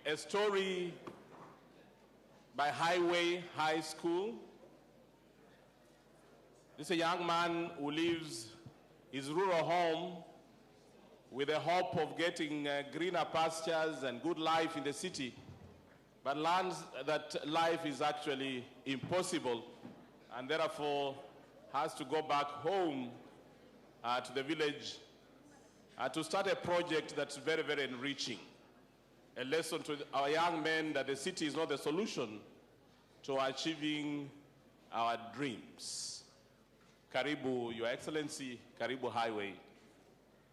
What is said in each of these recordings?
a story by Highway High School. This is a young man who lives his rural home with the hope of getting greener pastures and good life in the city, but learns that life is actually impossible and therefore has to go back home to the village to start a project that's very, very enriching. A lesson to our young men that the city is not the solution to achieving our dreams. Karibu, Your Excellency, Karibu Highway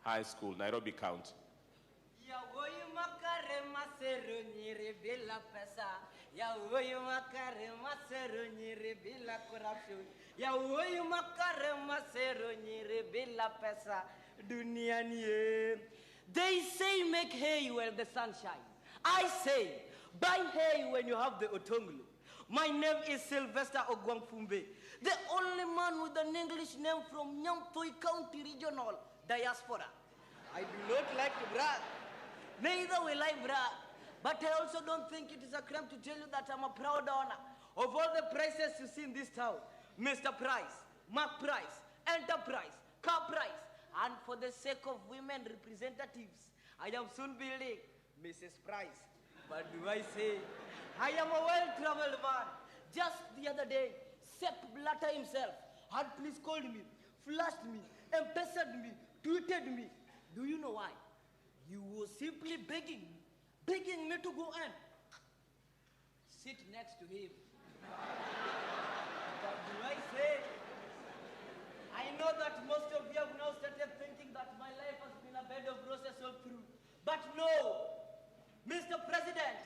High School, Nairobi County. They say make hay when the sun shines. I say buy hay when you have the otonglo. My name is Sylvester Ogwangfumbe, the only man with an English name from Nyamtoi County Regional Diaspora. I do not like to brag, neither will I brag, but I also don't think it is a crime to tell you that I'm a proud owner of all the prices you see in this town. Mr. Price, Mark Price, Enterprise, Car Price, and for the sake of women representatives, I am soon building Mrs. Price. What do I say? I am a well-traveled man. Just the other day, Sepp Blatter himself had please called me, flashed me, M-Pesa'd me, tweeted me. Do you know why? You were simply begging me to go and sit next to him. What do I say? I know that most of you have now started thinking that my life has been a bed of roses all through. But no, Mr. President,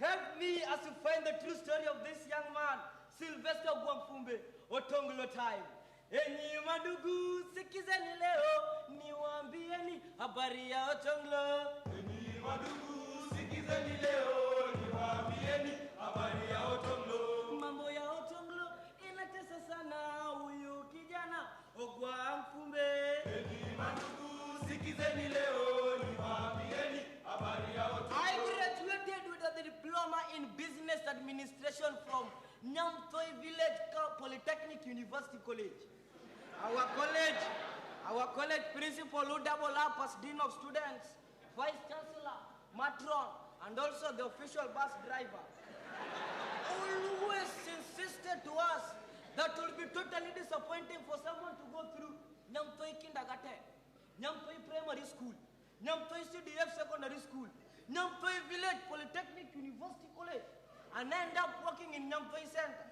help me as to find the true story of this young man, Sylvester Ogwangfumbe, Otonglo time. Enyi madugu sikizeni leo, niwaambieni habari ya Otonglo. Enyi madugu sikizeni leo, niwaambieni habari ya Otonglo. Mambo ya Otonglo inatesa sana huyu kijana Ogwangfumbe. Enyi madugu sikizeni leo, niwaambieni habari ya Otonglo. I graduated with a diploma in business administration from Nyamtoi Village Polytechnic University College. Our college principal who double up as Dean of Students, Vice Chancellor, Matron, and also the official bus driver, always insisted to us that it will be totally disappointing for someone to go through Nyamtoi Kindergarten, Nyamtoi Primary School, Nyamtoi CDF Secondary School, Nyamtoi Village Polytechnic University College, and end up working in Nyamtoi Center.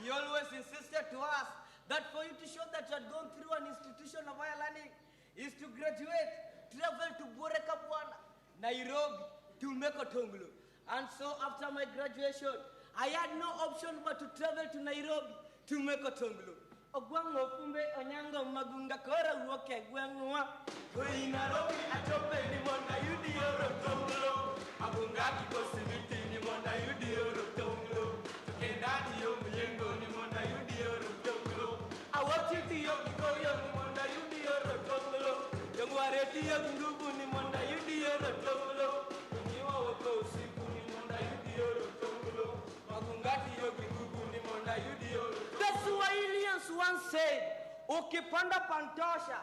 He always insisted to us that for you to show that you had gone through an institution of higher learning is to graduate, travel to Borekabwana, Nairobi, to Mekotonglo. And so after my graduation, I had no option but to travel to Nairobi, to Mekotonglo. Ogwangfumbe onyango magunga kora uoke gwangwa. Koi Nairobi atope ni monda yudi Orotonglo. Magungaki kosimiti ni monda yudi Orotonglo. Tukendani yo myengo ni monda yudi Orotonglo. Awachiti yo kikoyo ni monda yudi Orotonglo. Yongwareti yo ndugu ni monda yudi Orotonglo. Kunyiwa wako usiku ni monda yudi Orotonglo. Magungaki yo ndugu ni monda yudi Orotonglo. The Swahilians once said, ukipanda pantosha,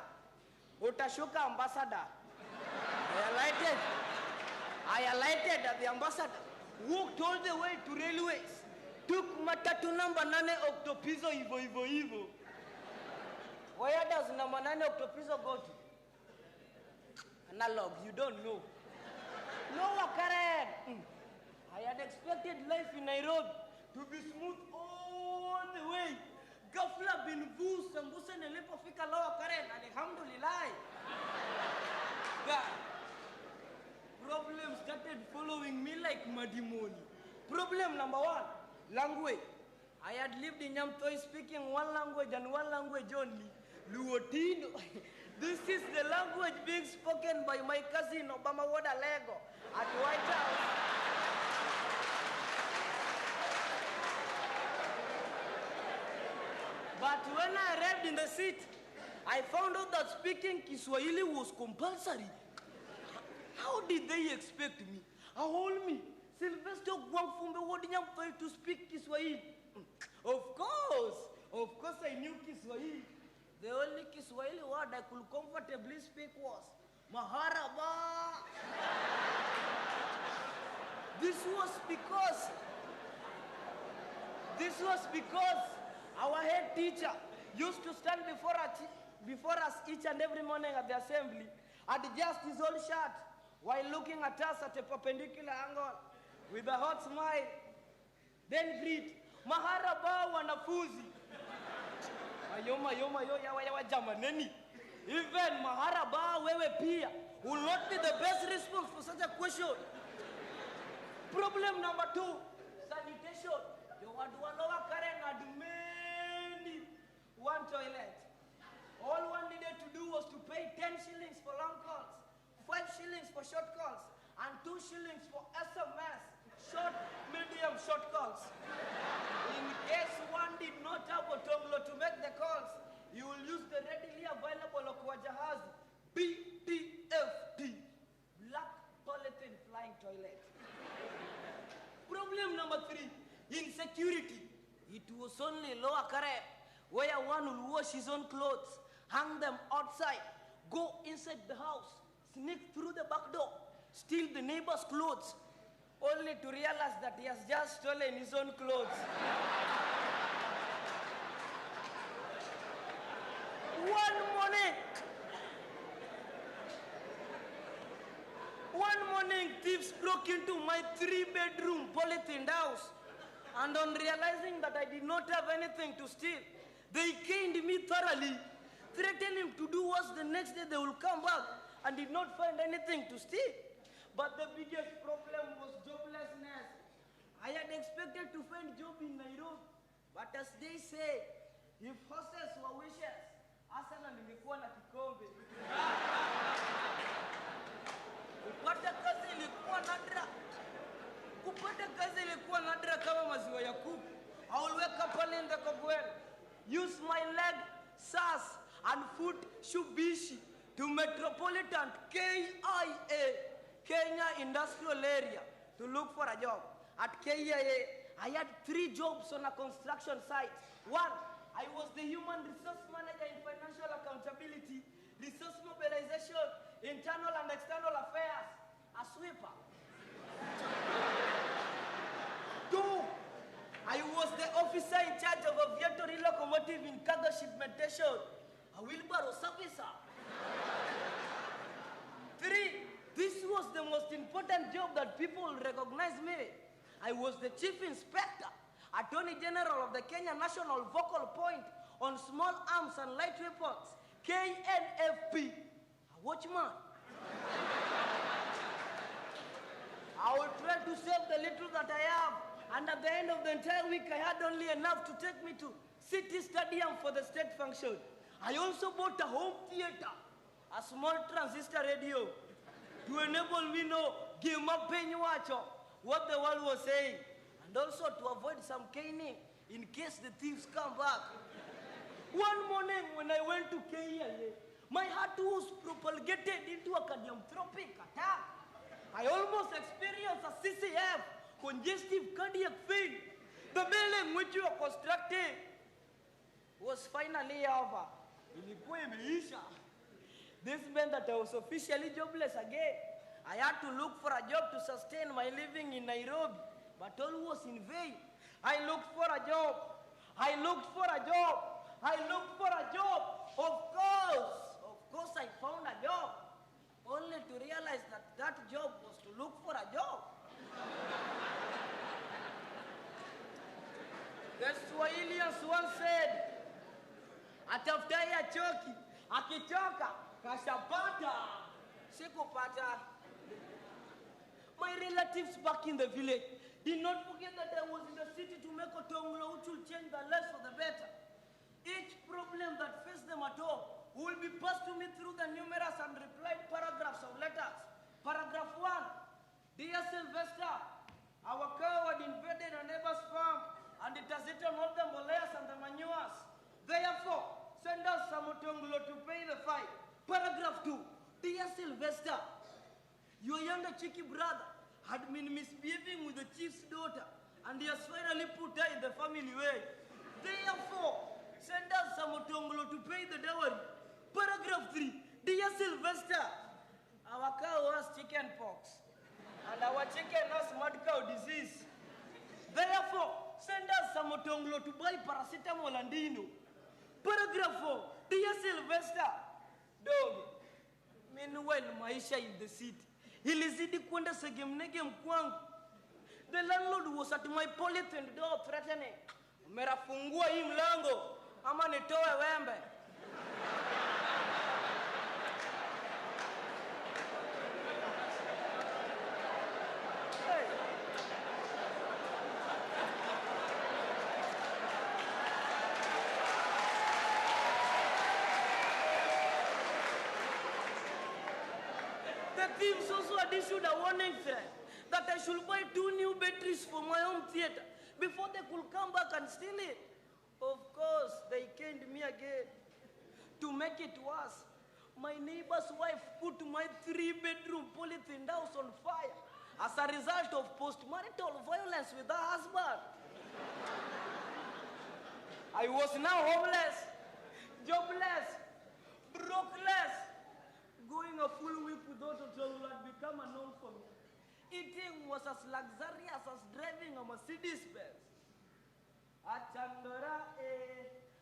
utashuka ambassador. I alighted at the ambassador, walked all the way to railways, took matatu number 9 Octopizo Ivo. Where does number 9 Octopizo go to? Analog, you don't know. Lower Karen. I had expected life in Nairobi to be smooth all the way. Ghafla bin vu sambusa nilipofika Lower Karen, alhamdulillah. Problems started following me like Madimoni. Problem number 1, language. I had lived in Nyamtoi speaking one language and one language only, Luotino. This is the language being spoken by my cousin Obama Wada Lego at White House. But when I arrived in the seat, I found out that speaking Kiswahili was compulsory. How did they expect me, a whole me, Gwang Fumbe Wodinyam to speak Kiswahili. Of course I knew Kiswahili. The only Kiswahili word I could comfortably speak was Maharaba. This was because our head teacher used to stand before us each and every morning at the assembly, adjust his old shirt while looking at us at a perpendicular angle with a hot smile. Then greet, Maharaba wanafuzi. Yawa jamaneni. Even Maharaba wewe pia will not be the best response for such a question. Problem number 2, sanitation. You want to lower current and many one toilet. All one needed to do was to pay 10 shillings for long calls, 5 shillings for short calls, and 2 shillings for SMS, short, medium, short calls. In case one did not have Otonglo to make the calls, you will use the readily available Okwajahazi, BTFT, black polythene flying toilet. Problem number 3, insecurity. It was only Lower Kare, where one will wash his own clothes, hang them outside, go inside the house, sneak through the back door, steal the neighbor's clothes, only to realize that he has just stolen his own clothes. One morning, thieves broke into my 3-bedroom polythined house, and on realizing that I did not have anything to steal, they caned me thoroughly, threatening to do worse the next day they will come back, and did not find anything to steal. But the biggest problem was joblessness. I had expected to find job in Nairobi, but as they say, if horses were wishes, Asana nilikuwa na kikombe. Kupata kazi ilikuwa nadra kama maziwa ya kuku. I will wake up early in the Kogwen, use my leg, SAS, and foot Shubishi to Metropolitan KIA, Kenya Industrial Area, to look for a job. At KIA, I had 3 jobs on a construction site. 1, I was the human resource manager in financial accountability, resource mobilization, internal and external affairs, a sweeper. 2, I was the officer in charge of a Viatori locomotive in cargo shipmentation, a wheelbarrow servicer. 3, this was the most important job that people recognize me. I was the chief inspector, Attorney General of the Kenya National Focal Point on Small Arms and Light Weapons, KNFP, a watchman. I will try to save the little that I have, and at the end of the entire week, I had only enough to take me to City Stadium for the state function. I also bought a home theater, a small transistor radio, to enable me know what the world was saying, and also to avoid some caning in case the thieves come back. One morning when I went to KIA, my heart was propagated into a cardiomyopathic attack. I almost experienced a CCF, congestive cardiac failure. The building which you were constructing was finally over. This meant that I was officially jobless again. I had to look for a job to sustain my living in Nairobi, but all was in vain. I looked for a job. Of course I found a job, only to realize that that job was to look for a job. The Swahilians once said, atafutaye achoki, akichoka, kashapata. Sikupata. My relatives back in the village did not forget that I was in the city to make a Otonglo which will change their lives for the better. Each problem that faced them at home will be passed to me through the numerous and replied paragraphs of letters. Paragraph 1, Dear Sylvester, our cow had invaded a neighbor's farm and it has eaten all the mboleas and the manures. Therefore, send us some Otonglo to pay the fine. Paragraph 2, Dear Sylvester, your younger cheeky brother had been misbehaving with the chief's daughter. matter, and he has finally put her in the family way. Therefore, send us some Otongolo to pay the dowry. Paragraph 3. Dear Sylvester, our cow has chicken pox, and our chicken has mad cow disease. Therefore, send us some Otongolo to buy paracetamol and Dino. Paragraph 4. Dear Sylvester, dog, meanwhile maisha in the city ilizidi kwenda segemnege mkwangu. The landlord was at my polythene door threatening, "Merafungua hii mlango ama nitoe wembe." The thieves also had issued a warning threat that I should buy 2 new batteries for my home theater before they could come back and steal it. Of course, they canned me again. To make it worse, my neighbor's wife put my 3-bedroom polythene house on fire as a result of post-marital violence with her husband. I was now homeless, jobless, brokeless. Going a full week without a job had become a norm for me. Eating was as luxurious as driving a Mercedes Benz. Achandora,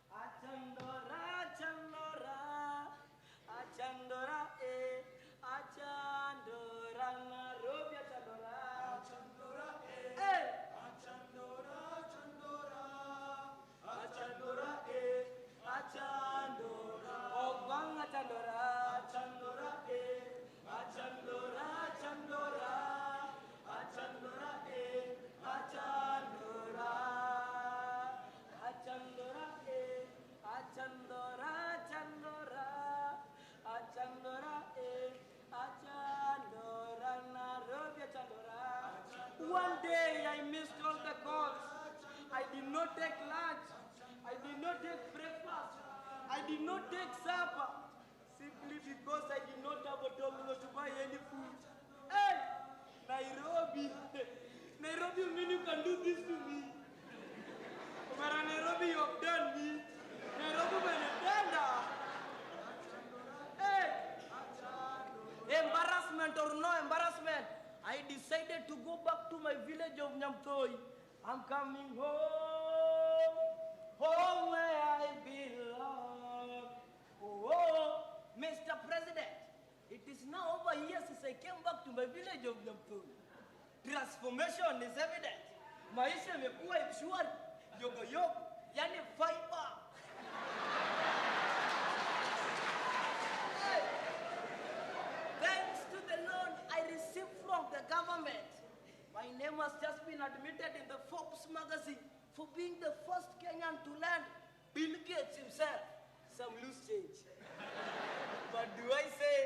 achandora, achandora, achandora, achandora, Nairobi, achandora, achandora, achandora, achandora, achandora, achandora, Obang achandora, achandora, achandora, achandora. Achandora, achandora, achandora, achandora, achandora, achandora, achandora, Nairobi, achandora. One day I missed all the calls. I did not take lunch. I did not take breakfast. I did not take supper. Simply because I did not have a Otongolo to buy any food. Hey! Nairobi, Nairobi, you mean you can do this to me? Mara Nairobi, you have done me. Nairobi, Benedenda. Hey, embarrassment or no embarrassment, I decided to go back to my village of Nyamtoi. I'm coming home, home where I belong. Oh, Mr. President. It is now over years since I came back to my village of Nyamtoi. Transformation is evident. Maisha yamekuwa mshwari, yogo, yani fiber. Hey. Thanks to the loan I received from the government, my name has just been admitted in the Forbes magazine for being the first Kenyan to land Bill Gates himself some loose change. But do I say,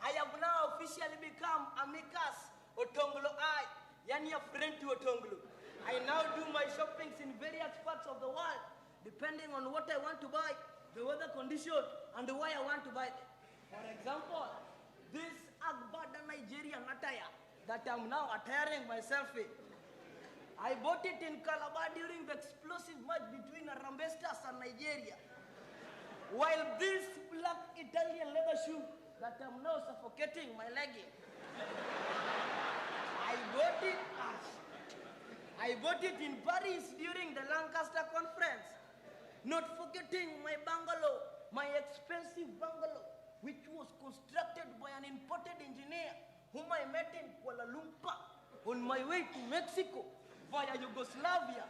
I have now officially become Amicus Otongolo I, yani a friend to Otongolo. I now do my shoppings in various parts of the world, depending on what I want to buy, the weather condition, and why I want to buy them. For example, this Agbada Nigerian attire that I'm now attiring myself in. I bought it in Calabar during the explosive match between Harambee Stars and Nigeria. While this black Italian leather shoe that I'm now suffocating my legging. I bought it in Paris during the Lancaster conference. Not forgetting my bungalow, my expensive bungalow, which was constructed by an imported engineer whom I met in Kuala Lumpur on my way to Mexico via Yugoslavia.